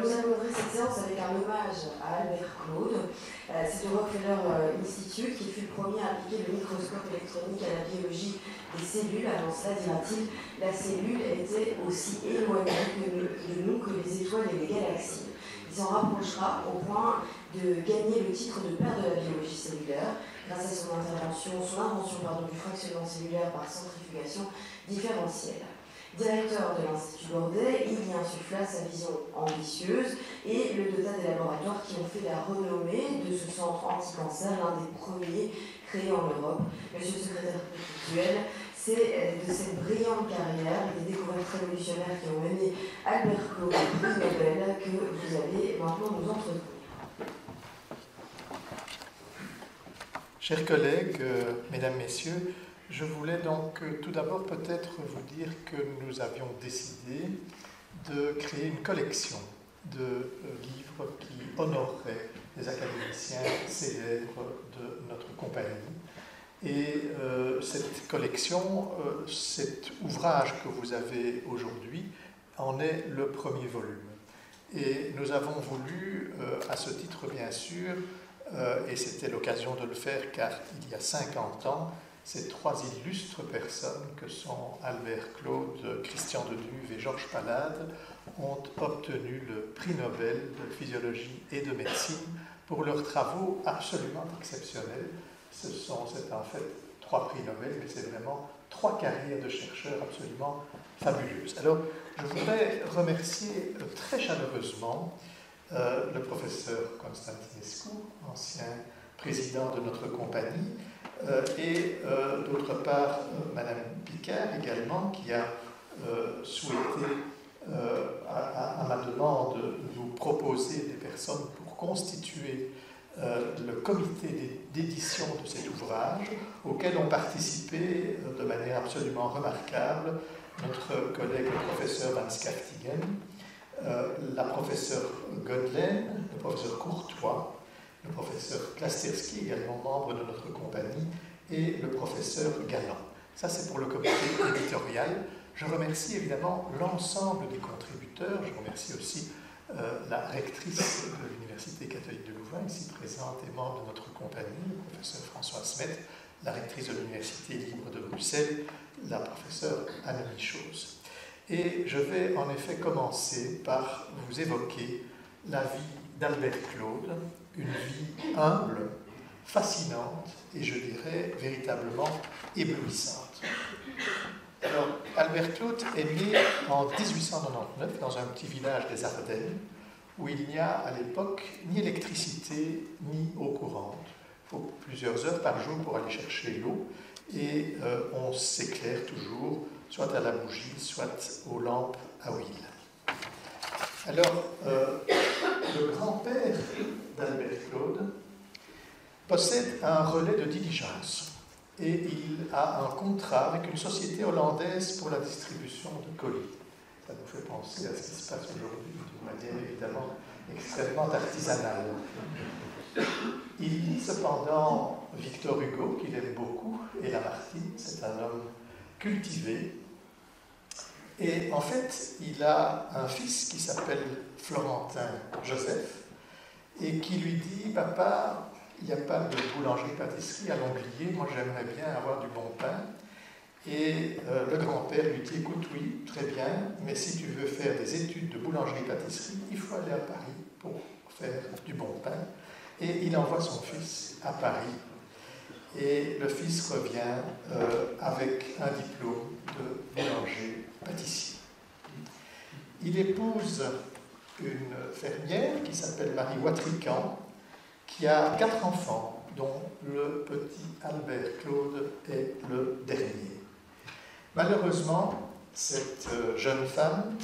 nous allons ouvrir cette séance avec un hommage à Albert Claude. C'est le Rockefeller Institute qui fut le premier à appliquer le microscope électronique à la biologie des cellules. Avant cela, dira-t-il, la cellule était aussi éloignée de nous que les étoiles et les galaxies. Il s'en rapprochera au point de gagner le titre de père de la biologie cellulaire grâce à son invention du fractionnement cellulaire par centrifugation différentielle. Directeur de l'Institut Bordet, il y insuffla sa vision ambitieuse et le dota des laboratoires qui ont fait la renommée de ce centre anti-cancer, l'un des premiers créés en Europe. Monsieur le secrétaire perpétuel, c'est de cette brillante carrière et des découvertes révolutionnaires qui ont mené Albert Claude au prix Nobel que vous allez maintenant nous entretenir. Chers collègues, mesdames, messieurs, je voulais donc tout d'abord peut-être vous dire que nous avions décidé de créer une collection de livres qui honoreraient les académiciens célèbres de notre compagnie. Et cette collection, cet ouvrage que vous avez aujourd'hui, en est le premier volume. Et nous avons voulu, à ce titre bien sûr, et c'était l'occasion de le faire car il y a 50 ans, ces trois illustres personnes que sont Albert Claude, Christian Deduve et Georges Palade ont obtenu le prix Nobel de physiologie et de médecine pour leurs travaux absolument exceptionnels. C'est en fait 3 prix Nobel, mais c'est vraiment 3 carrières de chercheurs absolument fabuleuses. Alors, je voudrais remercier très chaleureusement le professeur Constantinescu, ancien président de notre compagnie, et d'autre part Madame Picard également, qui a souhaité, à ma demande, nous proposer des personnes pour constituer le comité d'édition de cet ouvrage, auquel ont participé de manière absolument remarquable notre collègue le professeur Van Schaftingen, la professeure Godelaine, le professeur Courtois, le professeur Klasterski, également membre de notre compagnie, et le professeur Galland. Ça, c'est pour le comité éditorial. Je remercie évidemment l'ensemble des contributeurs. Je remercie aussi la rectrice de l'Université catholique de Louvain, ici présente et membre de notre compagnie, le professeur François Smet, la rectrice de l'Université libre de Bruxelles, la professeure Anne Michos. Et je vais en effet commencer par vous évoquer la vie d'Albert Claude, une vie humble, fascinante et je dirais véritablement éblouissante. Alors, Albert Claude est né en 1899 dans un petit village des Ardennes où il n'y a à l'époque ni électricité ni eau courante. Il faut plusieurs heures par jour pour aller chercher l'eau et on s'éclaire toujours soit à la bougie, soit aux lampes à huile. Alors, le grand-père d'Albert Claude possède un relais de diligence et il a un contrat avec une société hollandaise pour la distribution de colis. Ça nous fait penser à ce qui se passe aujourd'hui d'une manière évidemment extrêmement artisanale. Il lit cependant Victor Hugo, qu'il aime beaucoup, et Lamartine, c'est un homme cultivé. Et en fait, il a un fils qui s'appelle Florentin Joseph et qui lui dit « Papa, il n'y a pas de boulangerie-pâtisserie à l'Anglier, moi j'aimerais bien avoir du bon pain. » Et le grand-père lui dit « Écoute, oui, très bien, mais si tu veux faire des études de boulangerie-pâtisserie, il faut aller à Paris pour faire du bon pain. » Et il envoie son fils à Paris. Et le fils revient avec un diplôme de boulanger-pâtissier. Il épouse une fermière qui s'appelle Marie Watrican, qui a 4 enfants, dont le petit Albert Claude est le dernier. Malheureusement, cette jeune femme,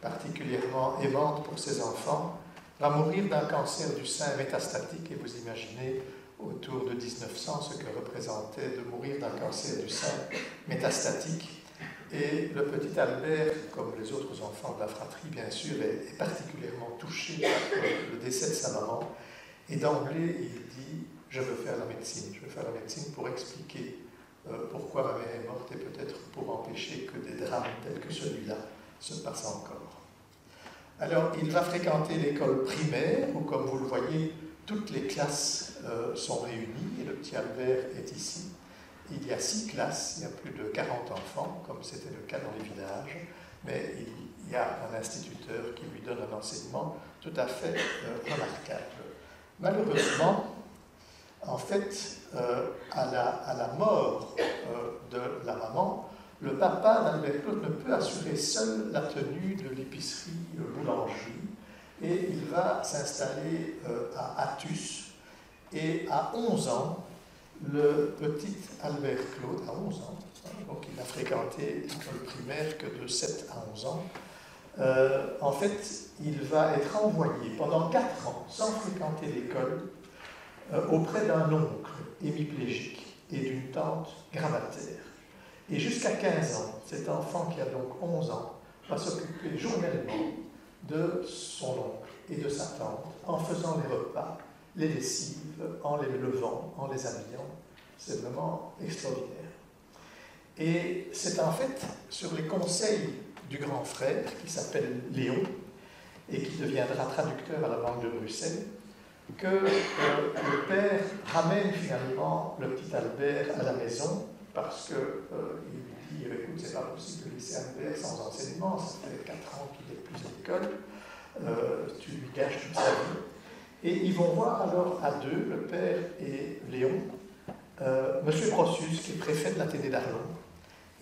particulièrement aimante pour ses enfants, va mourir d'un cancer du sein métastatique, et vous imaginez autour de 1900 ce que représentait de mourir d'un cancer du sein métastatique. Et le petit Albert, comme les autres enfants de la fratrie, bien sûr, est particulièrement touché par le décès de sa maman. Et d'emblée, il dit « Je veux faire la médecine. Je veux faire la médecine pour expliquer pourquoi ma mère est morte et peut-être pour empêcher que des drames tels que celui-là se passent encore. » Alors, il va fréquenter l'école primaire, où, comme vous le voyez, toutes les classes sont réunies, et le petit Albert est ici. Il y a 6 classes, il y a plus de 40 enfants, comme c'était le cas dans les villages, mais il y a un instituteur qui lui donne un enseignement tout à fait remarquable. Malheureusement, en fait, à la mort de la maman, le papa d'Albert Claude ne peut assurer seul la tenue de l'épicerie boulangerie, et il va s'installer à Athus. Et à 11 ans, le petit Albert Claude, à 11 ans, donc il a fréquenté l'école primaire que de 7 à 11 ans, en fait, il va être envoyé pendant 4 ans, sans fréquenter l'école, auprès d'un oncle hémiplégique et d'une tante gravataire. Et jusqu'à 15 ans, cet enfant qui a donc 11 ans va s'occuper journellement de son oncle et de sa tante en faisant les repas, les lessives, en les levant, en les habillant. C'est vraiment extraordinaire. Et c'est en fait sur les conseils du grand frère, qui s'appelle Léon, et qui deviendra traducteur à la Banque de Bruxelles, que le père ramène finalement le petit Albert à la maison, parce qu'il lui dit, écoute, c'est pas possible de laisser Albert sans enseignement, ça fait 4 ans qu'il n'est plus à l'école, tu lui gâches toute sa vie. Et ils vont voir alors à deux, le père et Léon, Monsieur Brossus, qui est préfet de l'Athénée d'Arlon,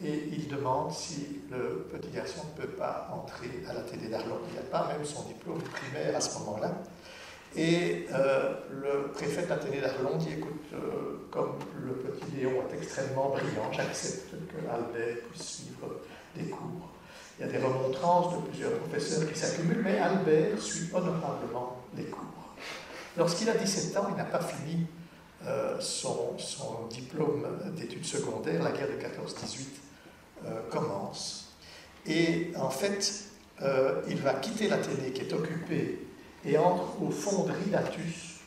et il demande si le petit garçon ne peut pas entrer à l'Athénée d'Arlon. Il n'a pas même son diplôme primaire à ce moment-là. Et le préfet de l'Athénée d'Arlon dit, écoute, comme le petit Léon est extrêmement brillant, j'accepte que Albert puisse suivre des cours. Il y a des remontrances de plusieurs professeurs qui s'accumulent, mais Albert suit honorablement les cours. Lorsqu'il a 17 ans, il n'a pas fini son diplôme d'études secondaires, la guerre de 14-18 commence. Et en fait, il va quitter l'Athénée qui est occupée et entre aux fonderies d'Athus,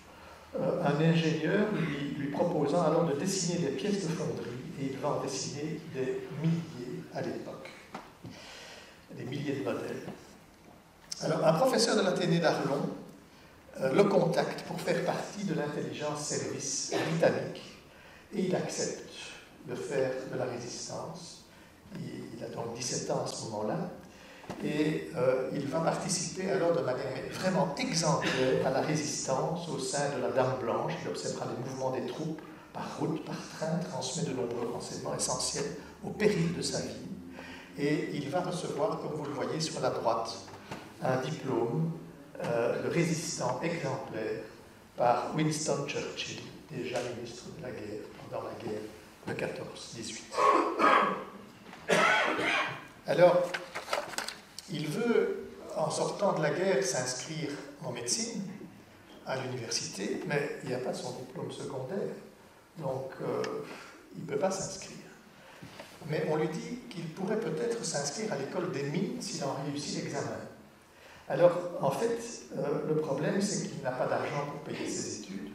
un ingénieur lui proposant alors de dessiner des pièces de fonderie, et il va en dessiner des milliers à l'époque, des milliers de modèles. Alors, un professeur de l'Athénée d'Arlon le contacte pour faire partie de l'intelligence service britannique, et il accepte de faire de la résistance. Il a donc 17 ans à ce moment-là, et il va participer alors de manière vraiment exemplaire à la résistance au sein de la Dame Blanche. Il observera les mouvements des troupes par route, par train, transmet de nombreux renseignements essentiels au péril de sa vie, et il va recevoir, comme vous le voyez sur la droite, un diplôme de résistant exemplaire par Winston Churchill, déjà ministre de la guerre pendant la guerre de 14-18. Alors, il veut, en sortant de la guerre, s'inscrire en médecine à l'université, mais il n'y a pas son diplôme secondaire, donc il ne peut pas s'inscrire. Mais on lui dit qu'il pourrait peut-être s'inscrire à l'école des mines s'il en réussit l'examen. Alors, en fait, le problème, c'est qu'il n'a pas d'argent pour payer ses études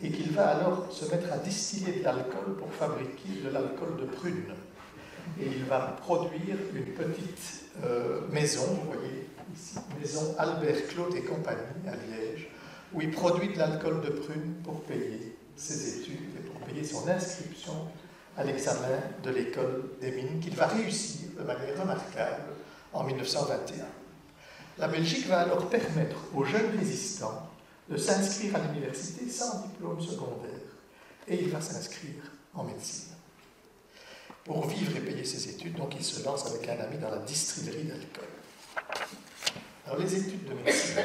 et qu'il va alors se mettre à distiller de l'alcool pour fabriquer de l'alcool de prune. Et il va produire une petite maison, vous voyez ici, maison Albert Claude et compagnie à Liège, où il produit de l'alcool de prune pour payer ses études et pour payer son inscription à l'examen de l'école des mines, qu'il va réussir de manière remarquable en 1921. La Belgique va alors permettre aux jeunes résistants de s'inscrire à l'université sans diplôme secondaire, et il va s'inscrire en médecine. Pour vivre et payer ses études, donc il se lance avec un ami dans la distillerie d'alcool. Alors les études de médecine.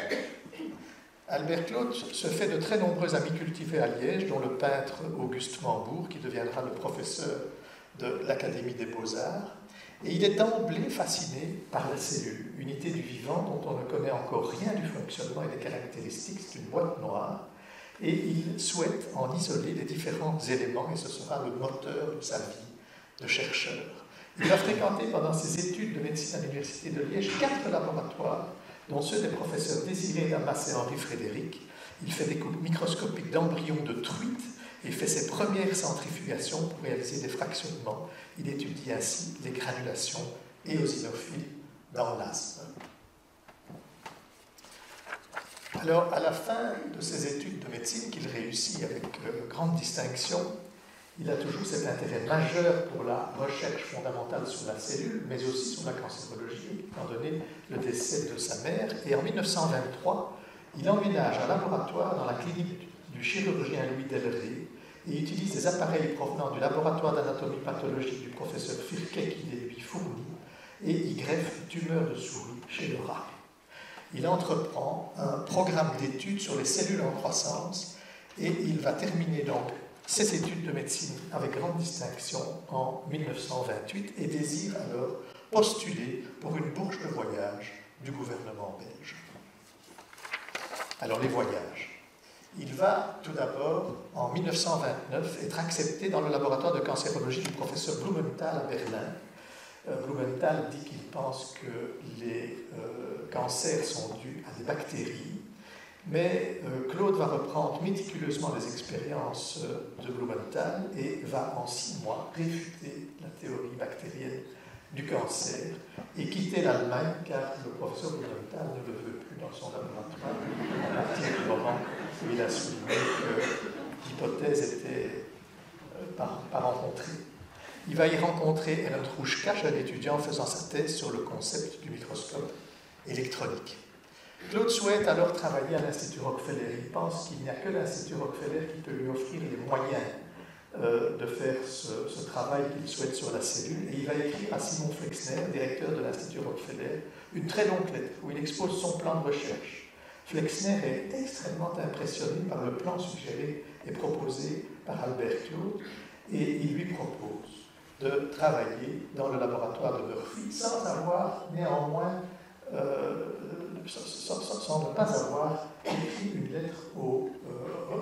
Albert Claude se fait de très nombreux amis cultivés à Liège, dont le peintre Auguste Mambourg, qui deviendra le professeur de l'Académie des Beaux-Arts. Et il est d'emblée fasciné par la cellule, unité du vivant dont on ne connaît encore rien du fonctionnement et des caractéristiques, c'est une boîte noire, et il souhaite en isoler les différents éléments, et ce sera le moteur de sa vie de chercheur. Il va fréquenter pendant ses études de médecine à l'Université de Liège 4 laboratoires, dont ceux des professeurs Désiré Damas et Henri Frédéric. Il fait des coupes microscopiques d'embryons de truites et fait ses premières centrifugations pour réaliser des fractionnements. Il étudie ainsi les granulations éosinophiles dans l'asthme. Alors, à la fin de ses études de médecine, qu'il réussit avec grande distinction, il a toujours cet intérêt majeur pour la recherche fondamentale sur la cellule, mais aussi sur la cancérologie, étant donné le décès de sa mère. Et en 1923, il emménage un laboratoire dans la clinique du chirurgien Louis Delray et utilise des appareils provenant du laboratoire d'anatomie pathologique du professeur Firket qui les lui fournit, et y greffe une tumeur de souris chez le rat. Il entreprend un programme d'études sur les cellules en croissance et il va terminer donc ses études de médecine avec grande distinction en 1928 et désire alors postuler pour une bourse de voyage du gouvernement belge. Alors les voyages. Il va tout d'abord, en 1929, être accepté dans le laboratoire de cancérologie du professeur Blumenthal à Berlin. Blumenthal dit qu'il pense que les cancers sont dus à des bactéries, mais Claude va reprendre méticuleusement les expériences de Blumenthal et va en 6 mois réfuter la théorie bactérienne du cancer et quitter l'Allemagne car le professeur Blumenthal ne le veut plus dans son laboratoire à partir du moment où il a souligné que l'hypothèse était pas rencontrée. Il va y rencontrer Ellen Trouschka, jeune étudiant faisant sa thèse sur le concept du microscope électronique. Claude souhaite alors travailler à l'Institut Rockefeller. Il pense qu'il n'y a que l'Institut Rockefeller qui peut lui offrir les moyens de faire ce travail qu'il souhaite sur la cellule. Et il va écrire à Simon Flexner, directeur de l'Institut Rockefeller, une très longue lettre où il expose son plan de recherche. Flexner est extrêmement impressionné par le plan suggéré et proposé par Albert Claude et il lui propose de travailler dans le laboratoire de Murphy sans avoir néanmoins, sans ne pas avoir écrit une lettre au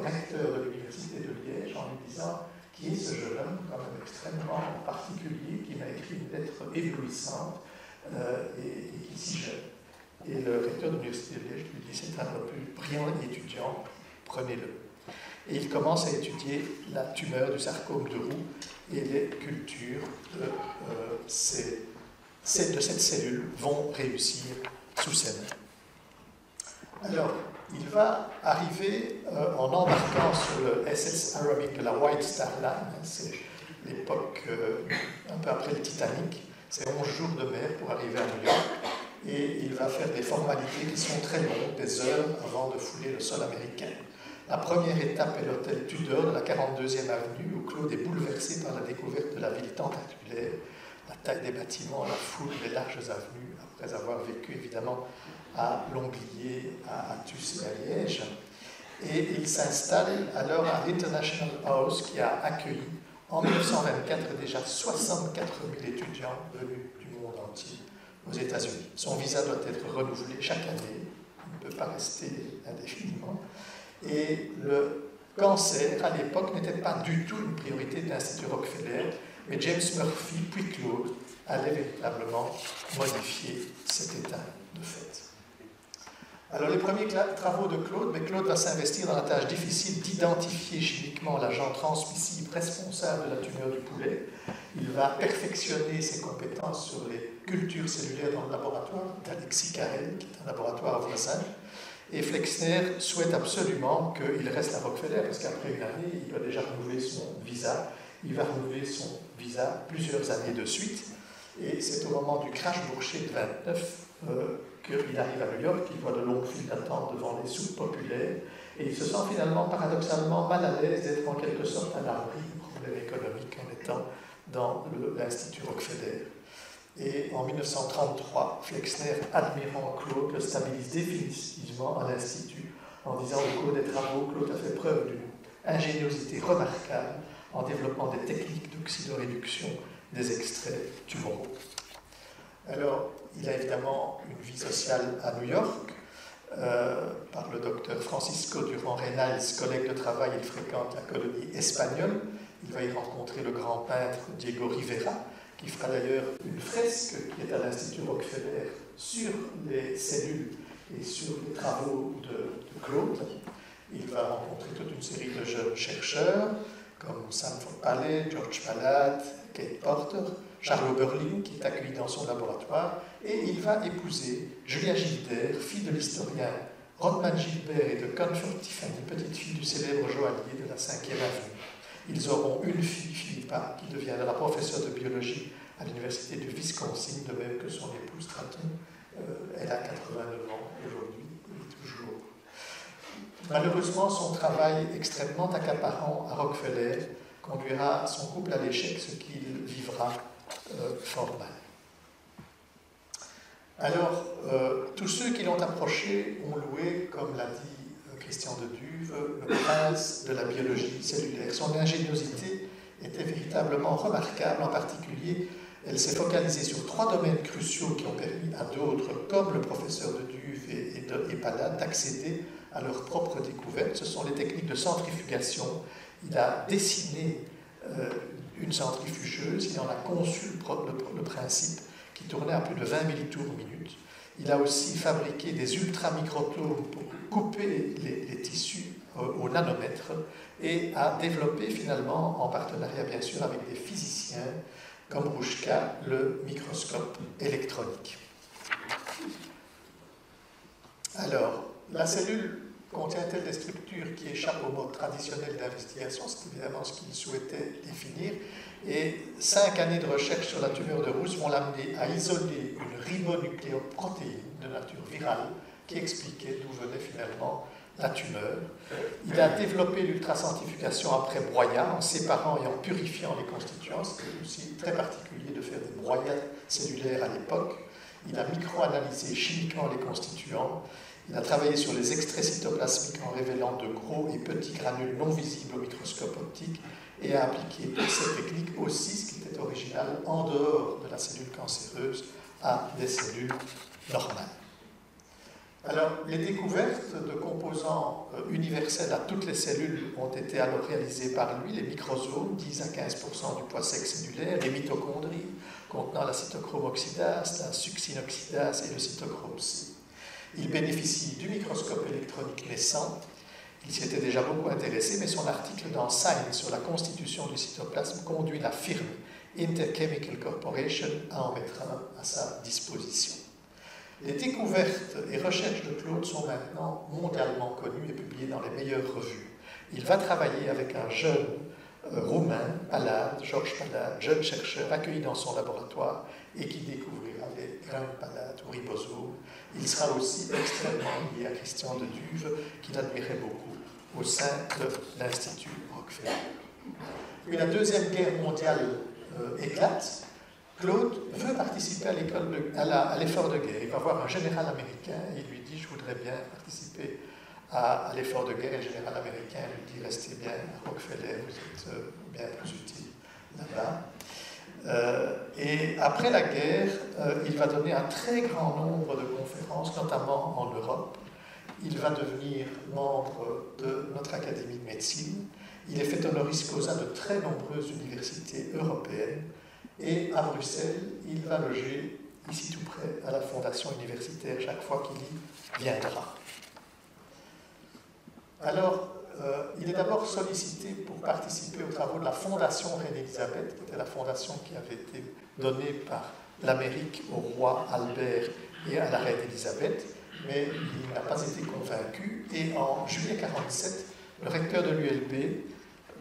recteur de l'université de Liège en lui disant qui est ce jeune homme quand même extrêmement particulier qui m'a écrit une lettre éblouissante et qui est si jeune. Et le recteur de l'université de Liège lui dit c'est un plus brillant étudiant, prenez-le. Et il commence à étudier la tumeur du sarcome de Roux et les cultures de cette cellule vont réussir sous ses mains. Alors, il va arriver en embarquant sur le SS Arabic de la White Star Line, c'est l'époque un peu après le Titanic, c'est 11 jours de mer pour arriver à New York, et il va faire des formalités qui sont très longues, des heures avant de fouler le sol américain. La première étape est l'hôtel Tudor de la 42e avenue, où Claude est bouleversé par la découverte de la ville tentaculaire, la taille des bâtiments, la foule, les larges avenues, après avoir vécu évidemment à Longvilliers, à Athus et à Liège. Et il s'installe alors à l'International House qui a accueilli en 1924 déjà 64 000 étudiants venus du monde entier aux États-Unis. Son visa doit être renouvelé chaque année, il ne peut pas rester indéfiniment. Et le cancer, à l'époque, n'était pas du tout une priorité de l'Institut Rockefeller, mais James Murphy, puis Claude, allaient véritablement modifier cet état de fait. Alors, les premiers travaux de Claude, mais Claude va s'investir dans la tâche difficile d'identifier chimiquement l'agent transmissible responsable de la tumeur du poulet. Il va perfectionner ses compétences sur les cultures cellulaires dans le laboratoire d'Alexis Carrel, qui est un laboratoire voisin. Et Flexner souhaite absolument qu'il reste à Rockefeller, parce qu'après une année, il va déjà renouveler son visa. Il va renouveler son visa plusieurs années de suite. Et c'est au moment du crash boursier de 1929 qu'il arrive à New York, il voit de longues files d'attente devant les soupes populaires, et il se sent finalement paradoxalement mal à l'aise d'être en quelque sorte à l'abri du problème économique en étant dans l'Institut Rockefeller. Et en 1933, Flexner, admirant Claude, le stabilise définitivement à l'Institut en disant au cours des travaux, Claude a fait preuve d'une ingéniosité remarquable en développant des techniques d'oxydoréduction des extraits tumoraux. Alors, il a évidemment une vie sociale à New York. Par le docteur Francisco Durand-Reynals, collègue de travail, il fréquente la colonie espagnole. Il va y rencontrer le grand peintre Diego Rivera, qui fera d'ailleurs une fresque qui est à l'Institut Rockefeller sur les cellules et sur les travaux de Claude. Il va rencontrer toute une série de jeunes chercheurs, comme Sanford Paley, George Malad, Kate Porter, Charles Oberlin, qui est accueilli dans son laboratoire, et il va épouser Julia Gilder, fille de l'historien Rodman Gilbert et de Comfort Tiffany, petite fille du célèbre joaillier de la 5e avenue. Ils auront une fille, Philippa, qui deviendra professeure de biologie à l'université du Wisconsin, de même que son épouse Stratton. Elle a 89 ans aujourd'hui, et toujours. Malheureusement, son travail extrêmement accaparant à Rockefeller conduira son couple à l'échec, ce qu'il vivra fort mal. Alors, tous ceux qui l'ont approché ont loué, comme l'a dit Christian de Duve, le prince de la biologie cellulaire. Son ingéniosité était véritablement remarquable. En particulier, elle s'est focalisée sur 3 domaines cruciaux qui ont permis à d'autres, comme le professeur de Duve et Palade, d'accéder à leurs propres découvertes. Ce sont les techniques de centrifugation. Il a dessiné une centrifugeuse, il en a conçu le principe, qui tournait à plus de 20 000 tours minute. Il a aussi fabriqué des ultramicrotomes pour couper les tissus au nanomètre et a développé finalement, en partenariat bien sûr avec des physiciens comme Rouchka, le microscope électronique. Alors, la cellule contient-elle des structures qui échappent au mode traditionnel d'investigation? C'est évidemment ce qu'il souhaitait définir. Et 5 années de recherche sur la tumeur de Rousse vont l'amener à isoler une ribonucléoprotéine de nature virale qui expliquait d'où venait finalement la tumeur. Il a développé l'ultracentrifugation après broyat en séparant et en purifiant les constituants. C'était aussi très particulier de faire des broyats cellulaires à l'époque. Il a micro-analysé chimiquement les constituants. Il a travaillé sur les extraits cytoplasmiques en révélant de gros et petits granules non visibles au microscope optique et a appliqué toute cette technique aussi, ce qui était original, en dehors de la cellule cancéreuse, à des cellules normales. Alors, les découvertes de composants universels à toutes les cellules ont été alors réalisées par lui, les microsomes, 10 à 15% du poids sec cellulaire, les mitochondries contenant la cytochrome oxydase, la succinoxydase et le cytochrome C. Il bénéficie du microscope électronique naissant. Il s'y était déjà beaucoup intéressé, mais son article dans Science sur la constitution du cytoplasme conduit la firme Interchemical Corporation à en mettre un à sa disposition. Les découvertes et recherches de Claude sont maintenant mondialement connues et publiées dans les meilleures revues. Il va travailler avec un jeune roumain, Palade, Georges Palade, jeune chercheur accueilli dans son laboratoire et qui découvrira les grains de palade ou ribosomes. Il sera aussi extrêmement lié à Christian de Duve, qu'il admirait beaucoup au sein de l'Institut Rockefeller. Puis la Deuxième Guerre mondiale éclate. Claude veut participer à l'effort de guerre. Il va voir un général américain et il lui dit « Je voudrais bien participer à l'effort de guerre ». Et le général américain lui dit « Restez bien à Rockefeller, vous êtes bien plus utile là-bas ». Et après la guerre, il va donner un très grand nombre de conférences, notamment en Europe. Il va devenir membre de notre Académie de médecine. Il est fait honoris causa de très nombreuses universités européennes. Et à Bruxelles, il va loger, ici tout près, à la Fondation universitaire, chaque fois qu'il y viendra. Alors, il est d'abord sollicité pour participer aux travaux de la Fondation Reine-Élisabeth, qui était la fondation qui avait été donnée par l'Amérique au roi Albert et à la Reine Élisabeth, mais il n'a pas été convaincu. Et en juillet 1947, le recteur de l'ULB,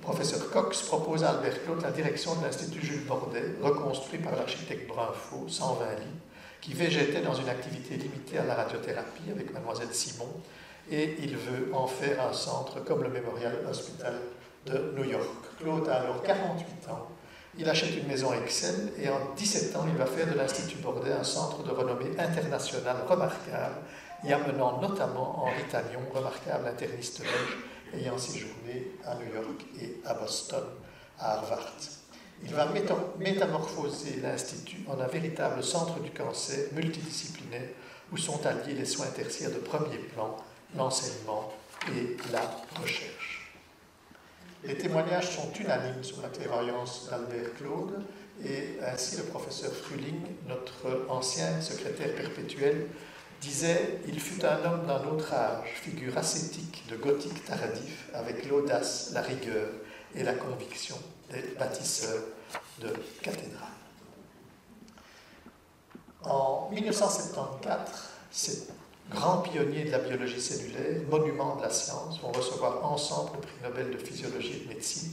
professeur Cox, propose à Albert Claude la direction de l'Institut Jules Bordet, reconstruit par l'architecte Brunfaux, 120 lits, qui végétait dans une activité limitée à la radiothérapie avec mademoiselle Simon, et il veut en faire un centre comme le Memorial Hospital de New York. Claude a alors 48 ans, il achète une maison Excel, et en 17 ans, il va faire de l'Institut Bordet un centre de renommée internationale remarquable, y amenant notamment Henri Tagnon, remarquable interniste belge, ayant séjourné à New York et à Boston, à Harvard. Il va métamorphoser l'Institut en un véritable centre du cancer multidisciplinaire où sont alliés les soins tertiaires de premier plan, l'enseignement et la recherche. Les témoignages sont unanimes sur la clairvoyance d'Albert Claude et ainsi le professeur Fruling, notre ancien secrétaire perpétuel, disait « Il fut un homme d'un autre âge, figure ascétique de gothique tardif, avec l'audace, la rigueur et la conviction des bâtisseurs de cathédrales. » En 1974, c'est grands pionniers de la biologie cellulaire, monuments de la science, vont recevoir ensemble le prix Nobel de physiologie et de médecine.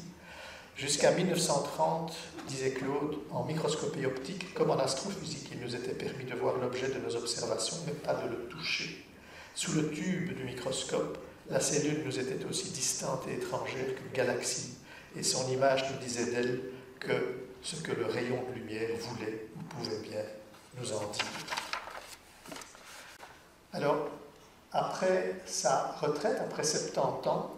Jusqu'à 1930, disait Claude, en microscopie optique comme en astrophysique, il nous était permis de voir l'objet de nos observations, mais pas de le toucher. Sous le tube du microscope, la cellule nous était aussi distante et étrangère qu'une galaxie, et son image nous disait d'elle que ce que le rayon de lumière voulait ou pouvait bien nous en dire. Alors, après sa retraite, après 70 ans,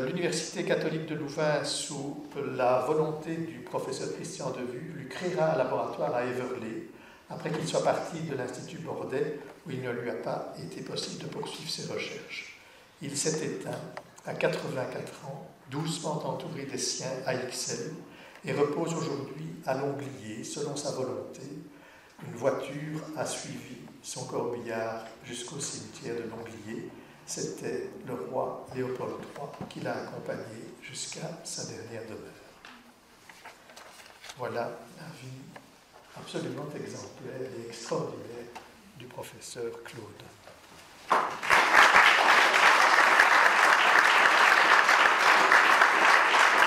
l'Université catholique de Louvain, sous la volonté du professeur Christian Devue, lui créera un laboratoire à Éverlé, après qu'il soit parti de l'Institut Bordet, où il ne lui a pas été possible de poursuivre ses recherches. Il s'est éteint à 84 ans, doucement entouré des siens à Ixelles, et repose aujourd'hui à Longlier, selon sa volonté. Une voiture a suivi son corbillard jusqu'au cimetière de Longlier. C'était le roi Léopold III qui l'a accompagné jusqu'à sa dernière demeure. Voilà la vie absolument exemplaire et extraordinaire du professeur Claude.